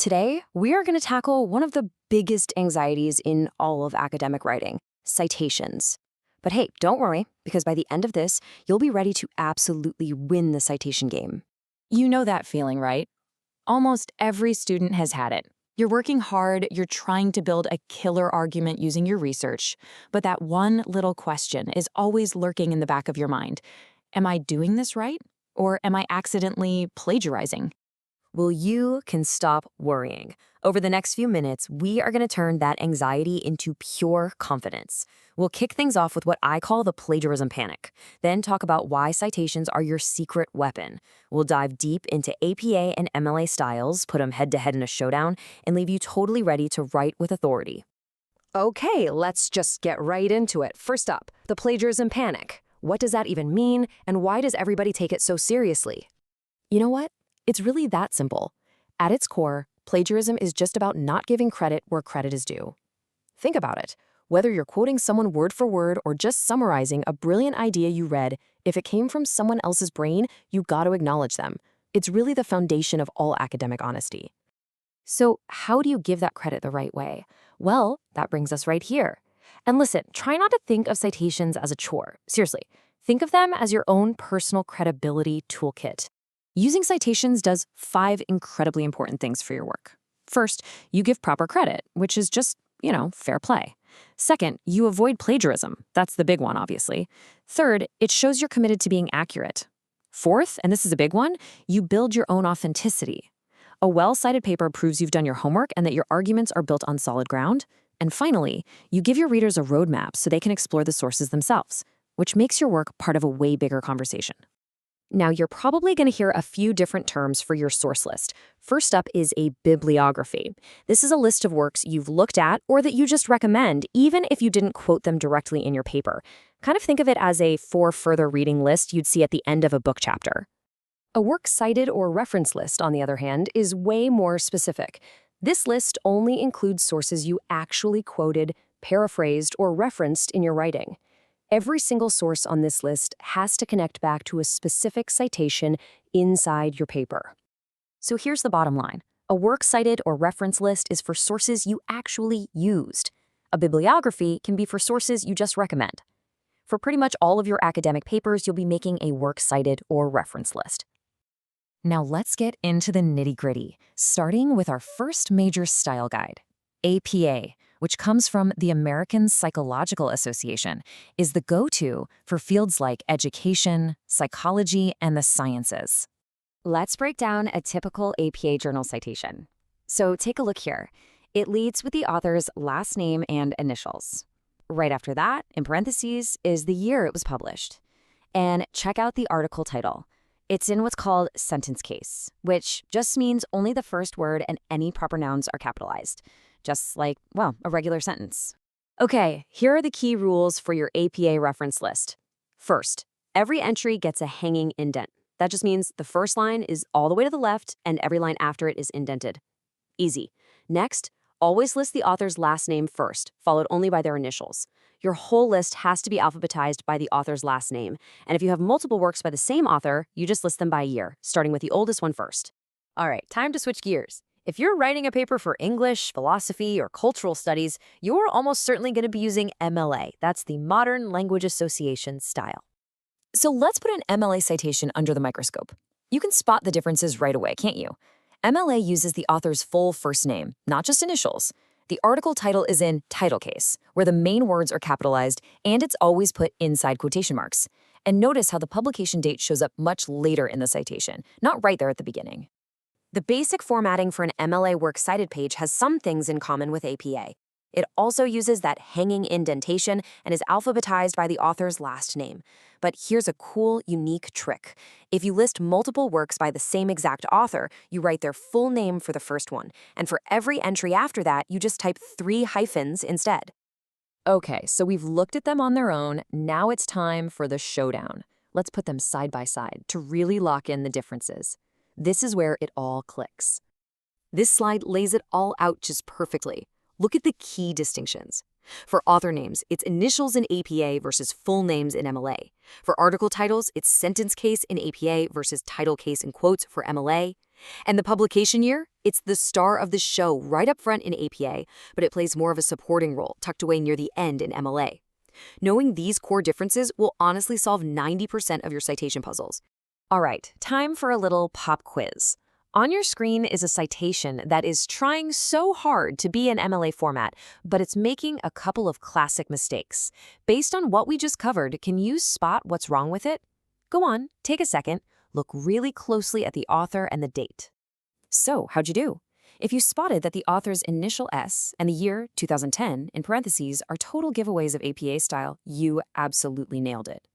Today, we are going to tackle one of the biggest anxieties in all of academic writing, citations. But hey, don't worry, because by the end of this, you'll be ready to absolutely win the citation game. You know that feeling, right? Almost every student has had it. You're working hard, you're trying to build a killer argument using your research, but that one little question is always lurking in the back of your mind. Am I doing this right? Or am I accidentally plagiarizing? Well, you can stop worrying. Over the next few minutes, we are going to turn that anxiety into pure confidence. We'll kick things off with what I call the plagiarism panic, then talk about why citations are your secret weapon. We'll dive deep into APA and MLA styles, put them head-to-head in a showdown, and leave you totally ready to write with authority. Okay, let's just get right into it. First up, the plagiarism panic. What does that even mean, and why does everybody take it so seriously? You know what? It's really that simple. At its core, plagiarism is just about not giving credit where credit is due. Think about it. Whether you're quoting someone word for word or just summarizing a brilliant idea you read, if it came from someone else's brain, you got to acknowledge them. It's really the foundation of all academic honesty. So how do you give that credit the right way? Well, that brings us right here. And listen, try not to think of citations as a chore. Seriously, think of them as your own personal credibility toolkit. Using citations does 5 incredibly important things for your work. First, you give proper credit, which is just, fair play. Second, you avoid plagiarism. That's the big one, obviously. Third, it shows you're committed to being accurate. Fourth, and this is a big one, you build your own authenticity. A well-cited paper proves you've done your homework and that your arguments are built on solid ground. And finally, you give your readers a roadmap so they can explore the sources themselves, which makes your work part of a way bigger conversation. Now, you're probably going to hear a few different terms for your source list. First up is a bibliography. This is a list of works you've looked at or that you just recommend, even if you didn't quote them directly in your paper. Kind of think of it as a for further reading list you'd see at the end of a book chapter. A works cited or reference list, on the other hand, is way more specific. This list only includes sources you actually quoted, paraphrased, or referenced in your writing. Every single source on this list has to connect back to a specific citation inside your paper. So here's the bottom line. A works cited or reference list is for sources you actually used. A bibliography can be for sources you just recommend. For pretty much all of your academic papers, you'll be making a works cited or reference list. Now let's get into the nitty-gritty, starting with our first major style guide. APA, which comes from the American Psychological Association, is the go-to for fields like education, psychology, and the sciences. Let's break down a typical APA journal citation. So take a look here. It leads with the author's last name and initials. Right after that, in parentheses, is the year it was published. And check out the article title. It's in what's called sentence case, which just means only the first word and any proper nouns are capitalized. Just like, a regular sentence. Okay, here are the key rules for your APA reference list. First, every entry gets a hanging indent. That just means the first line is all the way to the left and every line after it is indented. Easy. Next, always list the author's last name first, followed only by their initials. Your whole list has to be alphabetized by the author's last name. And if you have multiple works by the same author, you just list them by year, starting with the oldest one first. All right, time to switch gears. If you're writing a paper for English, philosophy, or cultural studies, you're almost certainly going to be using MLA. That's the Modern Language Association style. So let's put an MLA citation under the microscope. You can spot the differences right away, can't you? MLA uses the author's full first name, not just initials. The article title is in title case, where the main words are capitalized, and it's always put inside quotation marks. And notice how the publication date shows up much later in the citation, not right there at the beginning. The basic formatting for an MLA works cited page has some things in common with APA. It also uses that hanging indentation and is alphabetized by the author's last name. But here's a cool, unique trick. If you list multiple works by the same exact author, you write their full name for the first one, and for every entry after that, you just type 3 hyphens instead. Okay, so we've looked at them on their own. Now it's time for the showdown. Let's put them side by side to really lock in the differences. This is where it all clicks. This slide lays it all out just perfectly. Look at the key distinctions. For author names, it's initials in APA versus full names in MLA. For article titles, it's sentence case in APA versus title case in quotes for MLA. And the publication year? It's the star of the show right up front in APA, but it plays more of a supporting role, tucked away near the end in MLA. Knowing these core differences will honestly solve 90% of your citation puzzles. All right, time for a little pop quiz. On your screen is a citation that is trying so hard to be in MLA format, but it's making a couple of classic mistakes. Based on what we just covered, can you spot what's wrong with it? Go on, take a second, look really closely at the author and the date. So, how'd you do? If you spotted that the author's initial S and the year 2010 in parentheses are total giveaways of APA style, you absolutely nailed it.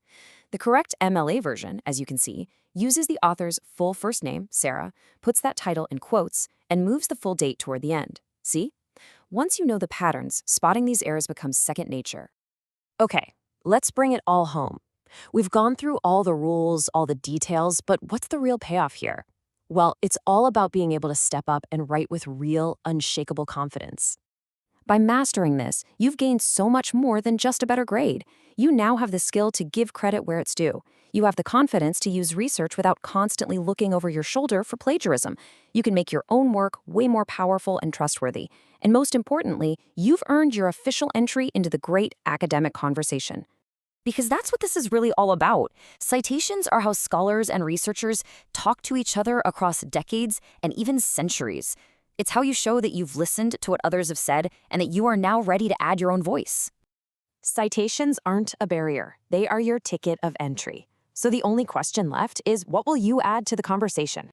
The correct MLA version, as you can see, uses the author's full first name, Sarah, puts that title in quotes, and moves the full date toward the end. See? Once you know the patterns, spotting these errors becomes second nature. Okay, let's bring it all home. We've gone through all the rules, all the details, but what's the real payoff here? Well, it's all about being able to step up and write with real, unshakable confidence. By mastering this, you've gained so much more than just a better grade. You now have the skill to give credit where it's due. You have the confidence to use research without constantly looking over your shoulder for plagiarism. You can make your own work way more powerful and trustworthy. And most importantly, you've earned your official entry into the great academic conversation. Because that's what this is really all about. Citations are how scholars and researchers talk to each other across decades and even centuries. It's how you show that you've listened to what others have said and that you are now ready to add your own voice. Citations aren't a barrier. They are your ticket of entry. So the only question left is, what will you add to the conversation?